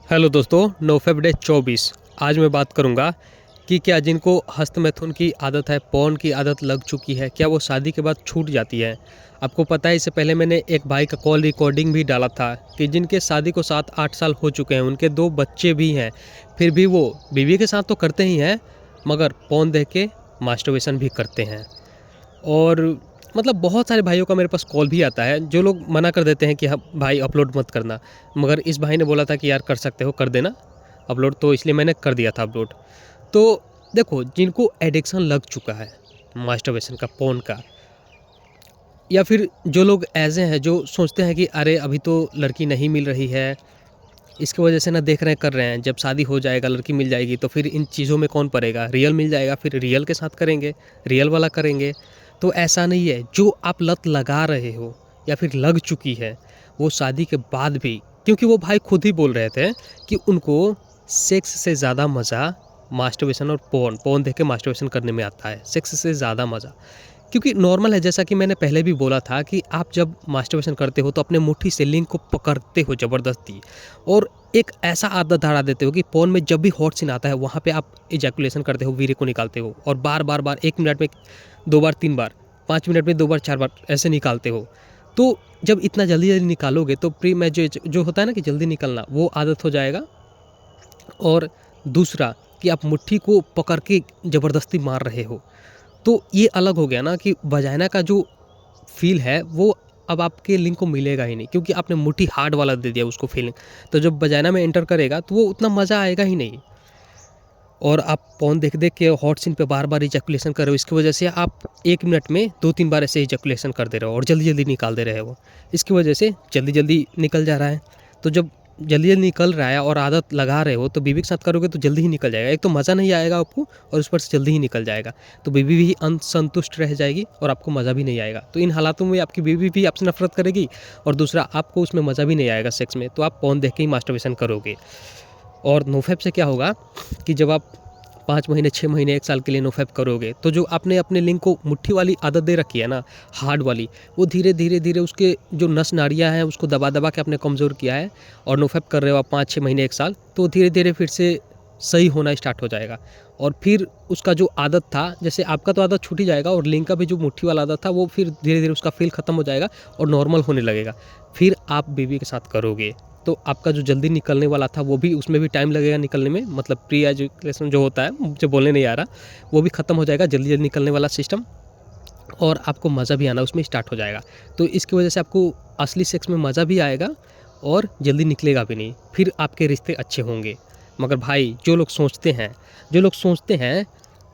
Hello दोस्तों, नोफेब day 24। आज मैं बात करूंगा कि क्या जिनको हस्तमैथुन की आदत है, पॉर्न की आदत लग चुकी है, क्या वो शादी के बाद छूट जाती है। आपको पता है, इससे पहले मैंने एक भाई का कॉल रिकॉर्डिंग भी डाला था कि जिनके शादी को 7-8 साल हो चुके हैं, उनके 2 बच्चे भी हैं, फिर भी वो बीवी के साथ तो करते ही हैं मगर पॉर्न देख के मास्टरबेशन भी करते हैं। और मतलब बहुत सारे भाइयों का मेरे पास कॉल भी आता है, जो लोग मना कर देते हैं कि हाँ भाई अपलोड मत करना, मगर इस भाई ने बोला था कि यार कर सकते हो, कर देना अपलोड, तो इसलिए मैंने कर दिया था अपलोड। तो देखो, जिनको एडिक्शन लग चुका है मास्टरबेशन का, पोर्न का, या फिर जो लोग ऐसे हैं जो सोचते हैं कि अरे अभी तो लड़की नहीं मिल रही है, इसकी वजह से ना देख रहे हैं कर रहे हैं, जब शादी हो जाएगा लड़की मिल जाएगी तो फिर इन चीज़ों में कौन पड़ेगा, रियल मिल जाएगा फिर रियल के साथ करेंगे, रियल वाला करेंगे। तो ऐसा नहीं है, जो आप लत लगा रहे हो या फिर लग चुकी है, वो शादी के बाद भी, क्योंकि वो भाई खुद ही बोल रहे थे कि उनको सेक्स से ज़्यादा मज़ा मास्टरबेशन और पोर्न पोर्न देख के मास्टरबेशन करने में आता है, सेक्स से ज़्यादा मज़ा। क्योंकि नॉर्मल है, जैसा कि मैंने पहले भी बोला था कि आप जब मास्टरबेशन करते हो तो अपने मुट्ठी से लिंग को पकड़ते हो ज़बरदस्ती, और एक ऐसा आदत धारा देते हो कि पोर्न में जब भी हॉट सीन आता है वहाँ पे आप इजैकुलेशन करते हो, वीर्य को निकालते हो, और बार बार बार 1 मिनट में 2 बार 3 बार, 5 मिनट में 2 बार 4 बार ऐसे निकालते हो। तो जब इतना जल्दी जल्दी निकालोगे तो प्री मैचुरेट जो होता है ना कि जल्दी निकलना, वो आदत हो जाएगा। और दूसरा कि आप मुट्ठी को पकड़ के ज़बरदस्ती मार रहे हो, तो ये अलग हो गया ना कि वजाइना का जो फ़ील है वो अब आपके लिंग को मिलेगा ही नहीं, क्योंकि आपने मुट्ठी हार्ड वाला दे दिया उसको फीलिंग। तो जब वजाइना में एंटर करेगा तो वो उतना मज़ा आएगा ही नहीं। और आप पॉर्न देख देख के हॉट सीन पे बार बार इजैकुलेशन कर रहे हो, इसकी वजह से आप 1 मिनट में 2-3 बार ऐसे इजैकुलेशन कर दे रहे हो और जल्दी जल्दी निकाल दे रहे हो, इसकी वजह से जल्दी जल्दी निकल जा रहा है। तो जब जल्दी जल्दी निकल रहा है और आदत लगा रहे हो तो बीवी के साथ करोगे तो जल्दी ही निकल जाएगा, एक तो मज़ा नहीं आएगा आपको और उस पर से जल्दी ही निकल जाएगा, तो बीवी भी असंतुष्ट रह जाएगी और आपको मज़ा भी नहीं आएगा। तो इन हालातों में आपकी बीवी भी आपसे नफरत करेगी और दूसरा आपको उसमें मज़ा भी नहीं आएगा सेक्स में, तो आप पॉर्न देख के ही मास्टरबेशन करोगे। और नोफैप से क्या होगा कि जब आप 5 महीने, 6 महीने, 1 साल के लिए नोफैप करोगे तो जो आपने अपने लिंग को मुट्ठी वाली आदत दे रखी है ना, हार्ड वाली, वो धीरे धीरे धीरे उसके जो नस नाड़ियाँ हैं उसको दबा दबा के आपने कमज़ोर किया है। और नोफैप कर रहे हो आप 5-6 महीने, 1 साल, तो धीरे धीरे फिर से सही होना स्टार्ट हो जाएगा। और फिर उसका जो आदत था, जैसे आपका तो आदत छूट ही जाएगा और लिंग का भी जो मुट्ठी वाला आदत था वो फिर धीरे धीरे उसका फ़ील ख़त्म हो जाएगा और नॉर्मल होने लगेगा। फिर आप बीवी के साथ करोगे तो आपका जो जल्दी निकलने वाला था वो भी, उसमें भी टाइम लगेगा निकलने में, मतलब प्री एजुकेशन जो होता है, मुझे बोलने नहीं आ रहा, वो भी ख़त्म हो जाएगा, जल्दी जल्दी निकलने वाला सिस्टम, और आपको मज़ा भी आना उसमें स्टार्ट हो जाएगा। तो इसकी वजह से आपको असली सेक्स में मज़ा भी आएगा और जल्दी निकलेगा भी नहीं, फिर आपके रिश्ते अच्छे होंगे। मगर भाई जो लोग सोचते हैं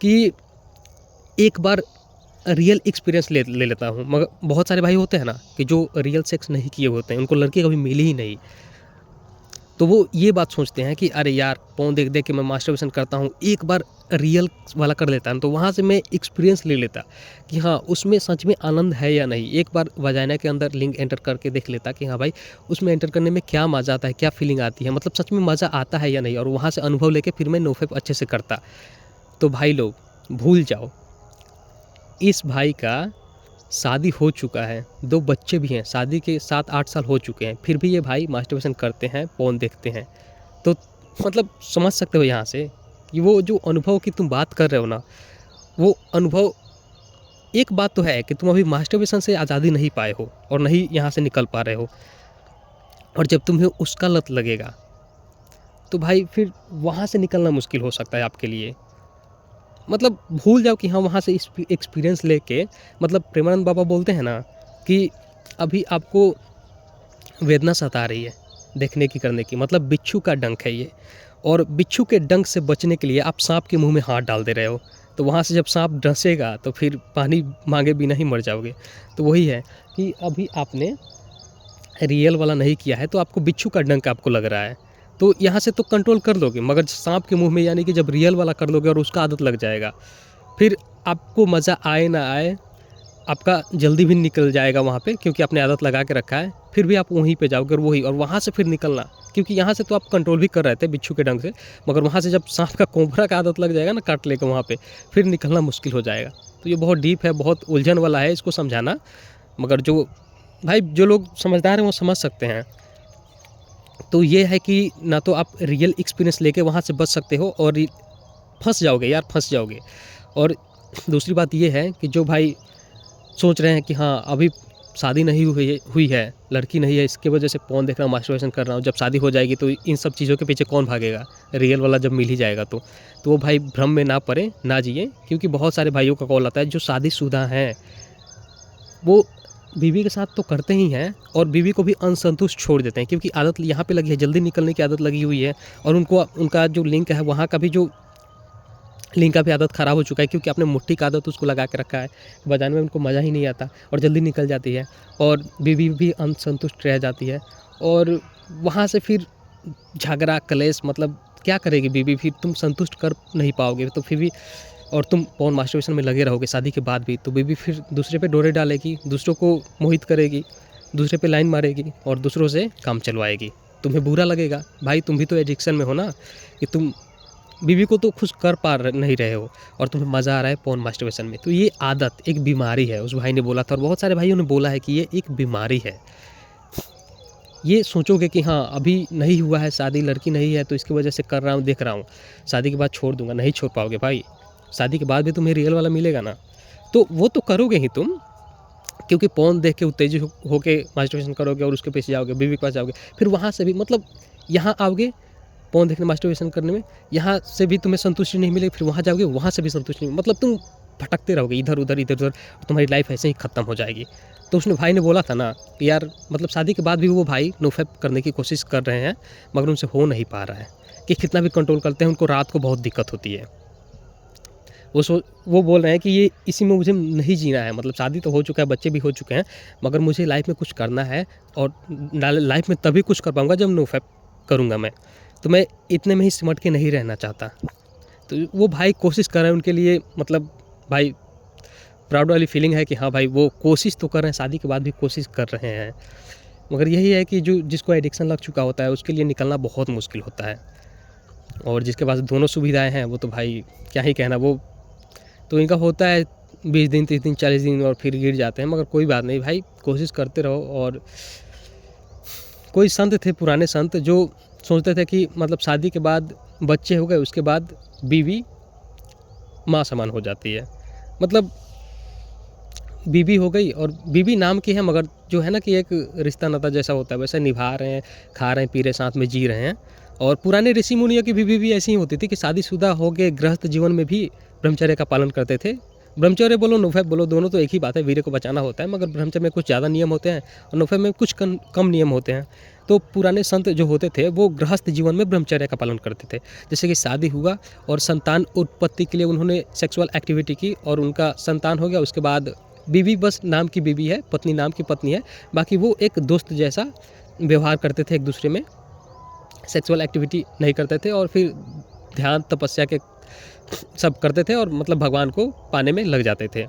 कि एक बार रियल एक्सपीरियंस ले ले लेता हूँ, मगर बहुत सारे भाई होते हैं ना कि जो रियल सेक्स नहीं किए होते हैं, उनको लड़की कभी मिली ही नहीं, तो वो ये बात सोचते हैं कि अरे यार फ़ोन देख देख के मैं मास्टरबेशन करता हूँ, एक बार रियल वाला कर लेता हूँ तो वहाँ से मैं एक्सपीरियंस ले लेता कि हाँ उसमें सच में आनंद है या नहीं। एक बार वजाइना के अंदर लिंग एंटर करके देख लेता कि हाँ भाई उसमें एंटर करने में क्या मज़ा आता है, क्या फीलिंग आती है, मतलब सच में मज़ा आता है या नहीं, और वहाँ से अनुभव लेके फिर मैं नोफेप अच्छे से करता। तो भाई लोग भूल जाओ, इस भाई का शादी हो चुका है, 2 बच्चे भी हैं, शादी के 7-8 साल हो चुके हैं, फिर भी ये भाई मास्टरबेशन करते हैं, पोर्न देखते हैं। तो मतलब समझ सकते हो यहाँ से कि वो जो अनुभव की तुम बात कर रहे हो ना, वो अनुभव, एक बात तो है कि तुम अभी मास्टरबेशन से आज़ादी नहीं पाए हो और नहीं यहाँ से निकल पा रहे हो, और जब तुम्हें उसका लत लगेगा तो भाई फिर वहाँ से निकलना मुश्किल हो सकता है आपके लिए। मतलब भूल जाओ कि हाँ वहाँ से एक्सपीरियंस लेके, मतलब प्रेमानंद बाबा बोलते हैं ना कि अभी आपको वेदना सता रही है देखने की, करने की, मतलब बिच्छू का डंक है ये, और बिच्छू के डंक से बचने के लिए आप सांप के मुंह में हाथ डाल दे रहे हो, तो वहाँ से जब सांप डसेगा तो फिर पानी मांगे बिना ही मर जाओगे। तो वही है कि अभी आपने रियल वाला नहीं किया है तो आपको बिच्छू का डंक आपको लग रहा है, तो यहाँ से तो कंट्रोल कर लोगे, मगर सांप के मुंह में, यानी कि जब रियल वाला कर लोगे और उसका आदत लग जाएगा, फिर आपको मज़ा आए ना आए, आपका जल्दी भी निकल जाएगा वहाँ पे, क्योंकि आपने आदत लगा के रखा है, फिर भी आप वहीं पे जाओगे और वही, और वहाँ से फिर निकलना, क्योंकि यहाँ से तो आप कंट्रोल भी कर रहे थे बिच्छू के डंग से, मगर वहाँ से जब सांप का कोबरा का आदत लग जाएगा ना काट लेके वहाँ पे, फिर निकलना मुश्किल हो जाएगा। तो ये बहुत डीप है, बहुत उलझन वाला है, इसको समझाना। मगर जो भाई जो लोग समझदार हैं वो समझ सकते हैं। तो ये है कि ना तो आप रियल एक्सपीरियंस लेके वहाँ से बच सकते हो और फँस जाओगे यार, फँस जाओगे। और दूसरी बात ये है कि जो भाई सोच रहे हैं कि हाँ, अभी शादी नहीं हुई है, लड़की नहीं है, इसकी वजह से पोर्न देख रहा हूँ, मास्टरबेशन कर रहा हूँ, जब शादी हो जाएगी तो इन सब चीज़ों के पीछे कौन भागेगा? रियल वाला जब मिल ही जाएगा तो वो भाई भ्रम में ना पड़े, ना जिए। क्योंकि बहुत सारे भाइयों का कॉल आता है जो शादीशुदा हैं, वो बीवी के साथ तो करते ही हैं और बीवी को भी असंतुष्ट छोड़ देते हैं, क्योंकि आदत यहाँ पे लगी है, जल्दी निकलने की आदत लगी हुई है। और उनको उनका जो लिंक है वहाँ का भी जो लिंक का भी आदत ख़राब हो चुका है, क्योंकि आपने मुट्ठी का आदत उसको लगा के रखा है, बजाने में उनको मज़ा ही नहीं आता और जल्दी निकल जाती है और बीवी भी असंतुष्ट रह जाती है। और वहाँ से फिर झगड़ा कलेश, मतलब क्या करेगी बीवी? फिर तुम संतुष्ट कर नहीं पाओगे तो फिर भी, और तुम पोर्न मास्टरबेशन में लगे रहोगे शादी के बाद भी, तो बीवी फिर दूसरे पे डोरे डालेगी, दूसरों को मोहित करेगी, दूसरे पे लाइन मारेगी और दूसरों से काम चलवाएगी। तुम्हें बुरा लगेगा भाई, तुम भी तो एडिक्शन में हो ना, कि तुम बीवी को तो खुश कर नहीं रहे हो और तुम्हें मज़ा आ रहा है पोर्न मास्टरबेशन में। तो ये आदत एक बीमारी है, उस भाई ने बोला था और बहुत सारे भाइयों ने बोला है कि ये एक बीमारी है। ये सोचोगे कि हाँ, अभी नहीं हुआ है शादी, लड़की नहीं है तो इसकी वजह से कर रहा हूँ, देख रहा हूँ, शादी के बाद छोड़ दूंगा, नहीं छोड़ पाओगे भाई। शादी के बाद भी तुम्हें रियल वाला मिलेगा ना, तो वो तो करोगे ही तुम, क्योंकि पोर्न देख के उत्तेजित होके मास्टरबेशन करोगे और उसके पीछे जाओगे, बीवी के पास जाओगे, फिर वहाँ से भी मतलब यहाँ आओगे पोर्न देखने, मास्टरबेशन करने में, यहाँ से भी तुम्हें संतुष्टि नहीं मिलेगी, फिर वहाँ जाओगे, वहाँ से भी संतुष्टि नहीं, मतलब तुम भटकते रहोगे इधर उधर इधर उधर, तुम्हारी लाइफ ऐसे ही ख़त्म हो जाएगी। तो उसने भाई ने बोला था ना कि यार, मतलब शादी के बाद भी वो भाई नोफैप करने की कोशिश कर रहे हैं मगर उनसे हो नहीं पा रहा है, कि कितना भी कंट्रोल करते हैं उनको रात को बहुत दिक्कत होती है। वो बोल रहे हैं कि ये इसी में मुझे नहीं जीना है, मतलब शादी तो हो चुका है, बच्चे भी हो चुके हैं, मगर मुझे लाइफ में कुछ करना है और लाइफ में तभी कुछ कर पाऊँगा जब नोफैप करूँगा मैं, तो मैं इतने में ही सिमट के नहीं रहना चाहता। तो वो भाई कोशिश कर रहे हैं उनके लिए, मतलब भाई प्राउड वाली फीलिंग है कि हाँ भाई, वो कोशिश तो कर रहे हैं, शादी के बाद भी कोशिश कर रहे हैं। मगर यही है कि जो जिसको एडिक्शन लग चुका होता है उसके लिए निकलना बहुत मुश्किल होता है, और जिसके पास दोनों सुविधाएं हैं वो तो भाई क्या ही कहना, वो तो इनका होता है 20 दिन, 30 दिन, 40 दिन और फिर गिर जाते हैं। मगर कोई बात नहीं भाई, कोशिश करते रहो। और कोई संत थे, पुराने संत, जो सोचते थे कि मतलब शादी के बाद बच्चे हो गए, उसके बाद बीवी माँ समान हो जाती है, मतलब बीवी हो गई और बीवी नाम की है, मगर जो है ना कि एक रिश्ता नाता जैसा होता है वैसा निभा रहे हैं, खा रहे हैं, पी रहे, साथ में जी रहे हैं। और पुराने ऋषि मुनियों की बीवी भी ऐसी ही होती थी कि शादीशुदा हो के गृहस्थ जीवन में भी ब्रह्मचर्य का पालन करते थे। ब्रह्मचर्य बोलो, नोफैप बोलो, दोनों तो एक ही बात है, वीर्य को बचाना होता है, मगर ब्रह्मचर्य में कुछ ज़्यादा नियम होते हैं और नोफैप में कुछ कम नियम होते हैं। तो पुराने संत जो होते थे वो गृहस्थ जीवन में ब्रह्मचर्य का पालन करते थे। जैसे कि शादी हुआ और संतान उत्पत्ति के लिए उन्होंने सेक्सुअल एक्टिविटी की और उनका संतान हो गया, उसके बाद बीवी बस नाम की बीवी है, पत्नी नाम की पत्नी है, बाकी वो एक दोस्त जैसा व्यवहार करते थे एक दूसरे में, सेक्सुअल एक्टिविटी नहीं करते थे और फिर ध्यान तपस्या के सब करते थे और मतलब भगवान को पाने में लग जाते थे।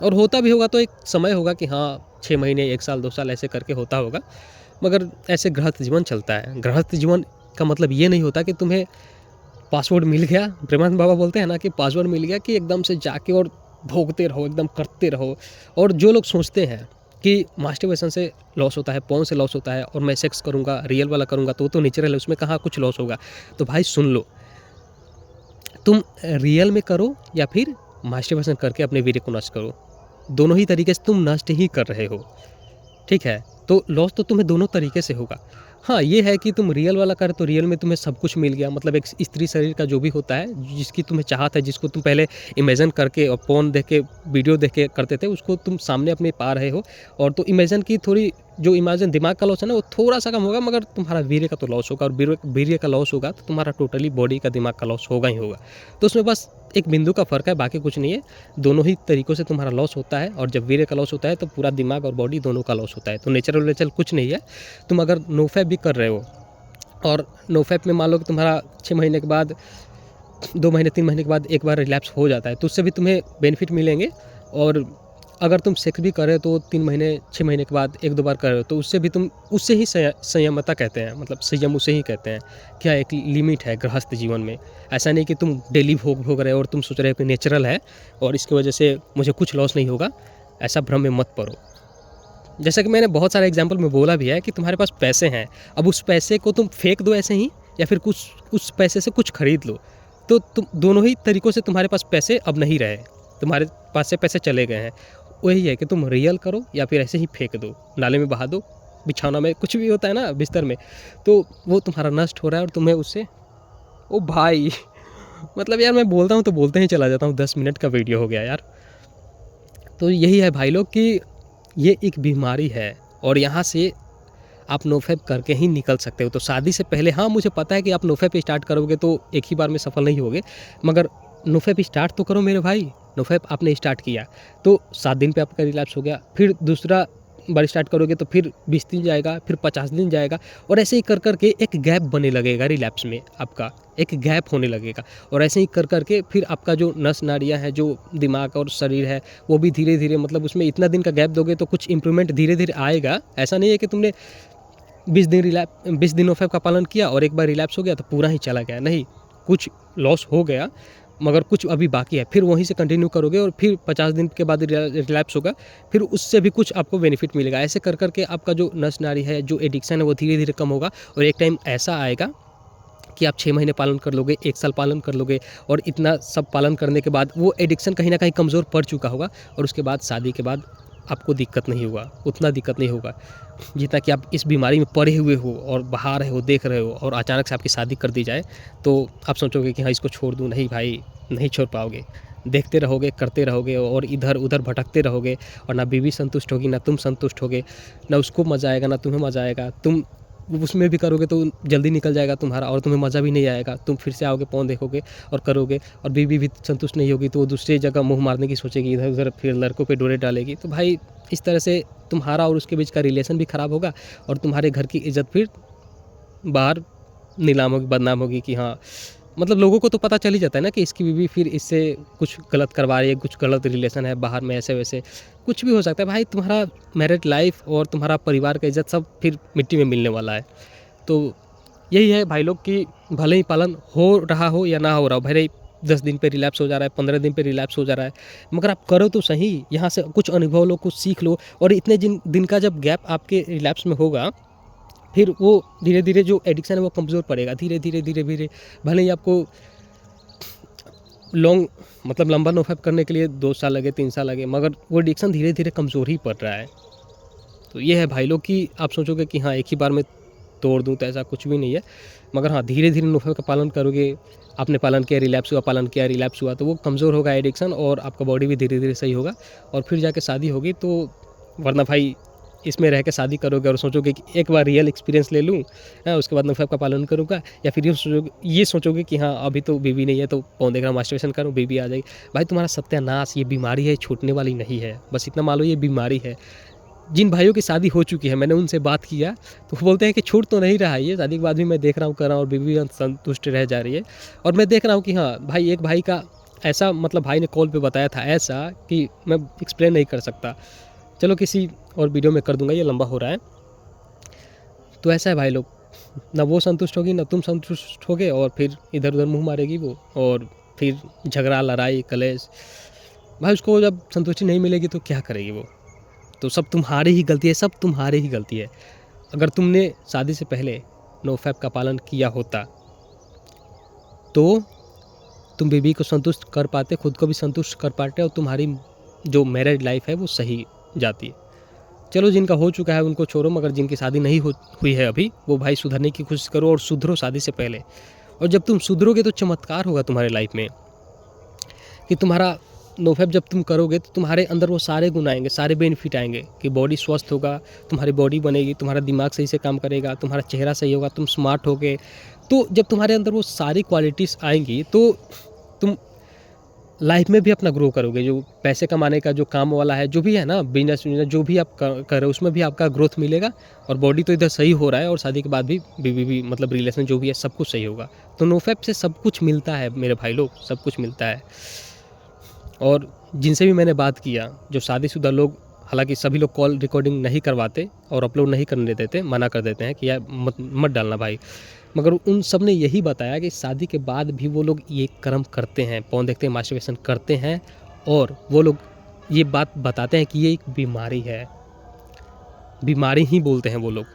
और होता भी होगा तो एक समय होगा कि हाँ 6 महीने, 1 साल, 2 साल ऐसे करके होता होगा, मगर ऐसे गृहस्थ जीवन चलता है। गृहस्थ जीवन का मतलब ये नहीं होता कि तुम्हें पासवर्ड मिल गया, प्रेमानंद बाबा बोलते हैं ना कि पासवर्ड मिल गया कि एकदम से जाके और भोगते रहो, एकदम करते रहो। और जो लोग सोचते हैं कि मास्टरबेशन से लॉस होता है, पोर्न से लॉस होता है और मैं सेक्स करूँगा, रियल वाला करूँगा तो वो तो नेचुरल है, उसमें कहाँ कुछ लॉस होगा। तो भाई सुन लो, तुम रियल में करो या फिर मास्टरबेशन करके अपने वीर्य को नष्ट करो, दोनों ही तरीके से तुम नष्ट ही कर रहे हो, ठीक है। तो लॉस तो तुम्हें दोनों तरीके से होगा। हाँ, ये है कि तुम रियल वाला कर तो रियल में तुम्हें सब कुछ मिल गया, मतलब एक स्त्री शरीर का जो भी होता है, जिसकी तुम्हें चाहत है, जिसको तुम पहले इमेजिन करके और पोर्न देख के, वीडियो देख के करते थे, उसको तुम सामने अपने पा रहे हो। और तो इमेजिन की थोड़ी, जो इमेजिन दिमाग का लॉस है ना वो थोड़ा सा कम होगा, मगर तुम्हारा वीर्य का तो लॉस होगा, और वीर्य का लॉस होगा तो तुम्हारा टोटली बॉडी का, दिमाग का लॉस होगा ही होगा। तो उसमें बस एक बिंदु का फ़र्क है, बाकी कुछ नहीं है। दोनों ही तरीक़ों से तुम्हारा लॉस होता है, और जब वीर्य का लॉस होता है तो पूरा दिमाग और बॉडी दोनों का लॉस होता है। तो नेचुरल कुछ नहीं है। तुम अगर नोफैप भी कर रहे हो और नोफैप में मान लो कि तुम्हारा 6 महीने के बाद, 2 महीने, 3 महीने के बाद एक बार रिलैप्स हो जाता है, तो उससे भी तुम्हें बेनिफिट मिलेंगे। और अगर तुम सेक्स भी कर रहे हो तो 3 महीने, 6 महीने के बाद 1-2 बार कर रहे हो तो उससे भी तुम, उससे ही संयमता कहते हैं, मतलब संयम उसे ही कहते हैं। क्या एक लिमिट है गृहस्थ जीवन में, ऐसा नहीं कि तुम डेली भोग रहे हो और तुम सोच रहे हो कि नेचुरल है और इसकी वजह से मुझे कुछ लॉस नहीं होगा, ऐसा भ्रम में मत पड़ो। जैसा कि मैंने बहुत सारे एग्जांपल में बोला भी है कि तुम्हारे पास पैसे हैं, अब उस पैसे को तुम फेंक दो ऐसे ही या फिर कुछ उस पैसे से कुछ खरीद लो, तो तुम दोनों ही तरीक़ों से तुम्हारे पास पैसे अब नहीं रहे, तुम्हारे पास से पैसे चले गए हैं। वही है कि तुम रियल करो या फिर ऐसे ही फेंक दो, नाले में बहा दो, बिछौना में कुछ भी होता है ना बिस्तर में, तो वो तुम्हारा नष्ट हो रहा है और तुम्हें उससे ओ भाई मतलब यार मैं बोलता हूँ तो बोलते ही चला जाता हूँ, 10 मिनट का वीडियो हो गया यार। तो यही है भाई लोग कि ये एक बीमारी है और यहाँ से आप नोफेप करके ही निकल सकते हो। तो शादी से पहले हाँ, मुझे पता है कि आप नोफेप स्टार्ट करोगे तो एक ही बार में सफल नहीं होगे, मगर नोफेप स्टार्ट तो करो मेरे भाई। नोफेप आपने स्टार्ट किया तो 7 दिन पे आपका रिलैप्स हो गया, फिर दूसरा बार स्टार्ट करोगे तो फिर 20 दिन जाएगा, फिर 50 दिन जाएगा और ऐसे ही कर कर के एक गैप बनने लगेगा रिलैप्स में, आपका एक गैप होने लगेगा और ऐसे ही कर कर के फिर आपका जो नस नाड़ियाँ हैं, जो दिमाग और शरीर है, वो भी धीरे धीरे मतलब उसमें इतना दिन का गैप दोगे तो कुछ इंप्रूवमेंट धीरे धीरे आएगा। ऐसा नहीं है कि तुमने 20 दिन नोफेप का पालन किया और एक बार रिलैप्स हो गया तो पूरा ही चला गया, नहीं, कुछ लॉस हो गया मगर कुछ अभी बाकी है, फिर वहीं से कंटिन्यू करोगे और फिर 50 दिन के बाद रिलैप्स होगा, फिर उससे भी कुछ आपको बेनिफिट मिलेगा। ऐसे कर कर के आपका जो नस नाड़ी है, जो एडिक्शन है, वो धीरे धीरे कम होगा और एक टाइम ऐसा आएगा कि आप 6 महीने पालन कर लोगे, 1 साल पालन कर लोगे और इतना सब पालन करने के बाद वो एडिक्शन कहीं ना कहीं कमज़ोर पड़ चुका होगा और उसके बाद शादी के बाद आपको दिक्कत नहीं होगा, उतना दिक्कत नहीं होगा जितना कि आप इस बीमारी में पड़े हुए हो और बाहर रहे हो, देख रहे हो और अचानक से आपकी शादी कर दी जाए तो आप सोचोगे कि हाँ इसको छोड़ दूँ। नहीं भाई, नहीं छोड़ पाओगे, देखते रहोगे, करते रहोगे और इधर उधर भटकते रहोगे और ना बीवी संतुष्ट होगी, ना तुम संतुष्ट होगे, ना उसको मज़ा आएगा, ना तुम्हें मज़ा आएगा। तुम उसमें भी करोगे तो जल्दी निकल जाएगा तुम्हारा और तुम्हें मज़ा भी नहीं आएगा। तुम फिर से आओगे, फ़ोन देखोगे और करोगे और बीवी भी संतुष्ट नहीं होगी तो वो दूसरी जगह मुँह मारने की सोचेगी, इधर उधर फिर लड़कों पे डोरे डालेगी। तो भाई इस तरह से तुम्हारा और उसके बीच का रिलेशन भी ख़राब होगा और तुम्हारे घर की इज़्ज़त फिर बाहर नीलाम होगी, बदनाम होगी कि हाँ, मतलब लोगों को तो पता चल ही जाता है ना कि इसकी बीवी फिर इससे कुछ गलत करवा रही है, कुछ गलत रिलेशन है बाहर में, ऐसे वैसे कुछ भी हो सकता है। भाई तुम्हारा मैरिड लाइफ और तुम्हारा परिवार का इज़्ज़त सब फिर मिट्टी में मिलने वाला है। तो यही है भाई लोग कि भले ही पालन हो रहा हो या ना हो रहा हो, भले ही 10 दिन पे रिलैप्स हो जा रहा है, 15 दिन पे रिलैप्स हो जा रहा है, मगर आप करो तो सही, यहाँ से कुछ अनुभव लो, कुछ सीख लो और इतने दिन का जब गैप आपके रिलैप्स में होगा फिर वो धीरे धीरे जो एडिक्शन है वो कमज़ोर पड़ेगा, धीरे धीरे धीरे धीरे। भले ही आपको लॉन्ग मतलब लंबा नोफेप करने के लिए 2 साल लगे, 3 साल लगे, मगर वो एडिक्शन धीरे धीरे कमज़ोर ही पड़ रहा है। तो ये है भाई लोग कि आप सोचोगे कि हाँ एक ही बार में तोड़ दूँ, तो ऐसा कुछ भी नहीं है, मगर हाँ धीरे धीरे नोफेप का पालन करोगे। आपने पालन किया, रिलैप्स हुआ, पालन किया, रिलैप्स हुआ, तो वो कमज़ोर होगा एडिक्शन और आपका बॉडी भी धीरे धीरे सही होगा और फिर जाके शादी होगी। तो वरना भाई इसमें रह के शादी करोगे और सोचोगे कि एक बार रियल एक्सपीरियंस ले लूँ, उसके बाद नोफेप का पालन करूँगा, या फिर ये सोचोगे कि हाँ अभी तो बीवी नहीं है तो फ़ोन देख रहा हूँ, मास्टरबेशन करूँ, बीवी आ जाएगी। भाई तुम्हारा सत्यानाश, ये बीमारी है, छूटने वाली नहीं है, बस इतना मान लो ये बीमारी है। जिन भाइयों की शादी हो चुकी है, मैंने उनसे बात किया तो वो बोलते हैं कि छूट तो नहीं रहा है ये, शादी के बाद भी मैं देख रहा हूँ, कर रहा हूँ और बीवी संतुष्ट रह जा रही है। और मैं देख रहा हूँ कि हाँ भाई, एक भाई का ऐसा मतलब भाई ने कॉल पे बताया था ऐसा कि मैं एक्सप्लेन नहीं कर सकता, चलो किसी और वीडियो में कर दूंगा, ये लंबा हो रहा है। तो ऐसा है भाई लोग, ना वो संतुष्ट होगी ना तुम संतुष्ट होगे और फिर इधर उधर मुँह मारेगी वो और फिर झगड़ा, लड़ाई, कलेश। भाई उसको जब संतुष्टि नहीं मिलेगी तो क्या करेगी वो? तो सब तुम्हारी ही गलती है, सब तुम्हारी ही गलती है। अगर तुमने शादी से पहले नोफेप का पालन किया होता तो तुम बीवी को संतुष्ट कर पाते, खुद को भी संतुष्ट कर पाते और तुम्हारी जो मैरिड लाइफ है वो सही जाती है। चलो जिनका हो चुका है उनको छोड़ो, मगर जिनकी शादी नहीं हुई है अभी, वो भाई सुधरने की कोशिश करो और सुधरो शादी से पहले। और जब तुम सुधरोगे तो चमत्कार होगा तुम्हारे लाइफ में कि तुम्हारा नोफेप जब तुम करोगे तो तुम्हारे अंदर वो सारे गुण आएंगे, सारे बेनिफिट आएंगे कि बॉडी स्वस्थ होगा, तुम्हारी बॉडी बनेगी, तुम्हारा दिमाग सही से काम करेगा, तुम्हारा चेहरा सही होगा, तुम स्मार्ट होगे। तो जब तुम्हारे अंदर वो सारी क्वालिटीज़ आएंगी तो तुम लाइफ में भी अपना ग्रो करोगे। जो पैसे कमाने का जो काम वाला है, जो भी है ना, बिजनेस जो भी आप कर रहे हो उसमें भी आपका ग्रोथ मिलेगा और बॉडी तो इधर सही हो रहा है और शादी के बाद भी बीवी भी मतलब रिलेशन जो भी है सब कुछ सही होगा। तो नोफेप से सब कुछ मिलता है मेरे भाई लोग, सब कुछ मिलता है। और जिनसे भी मैंने बात किया, जो शादीशुदा लोग, हालांकि सभी लोग कॉल रिकॉर्डिंग नहीं करवाते और अपलोड नहीं करने देते, मना कर देते हैं कि यार मत डालना भाई, मगर उन सब ने यही बताया कि शादी के बाद भी वो लोग ये कर्म करते हैं, पॉर्न देखते हैं, मास्टरबेशन करते हैं और वो लोग ये बात बताते हैं कि ये एक बीमारी है। बीमारी ही बोलते हैं वो लोग।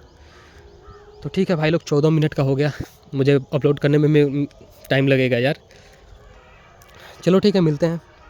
तो ठीक है भाई लोग, 14 मिनट का हो गया, मुझे अपलोड करने में टाइम लगेगा यार। चलो ठीक है, मिलते हैं।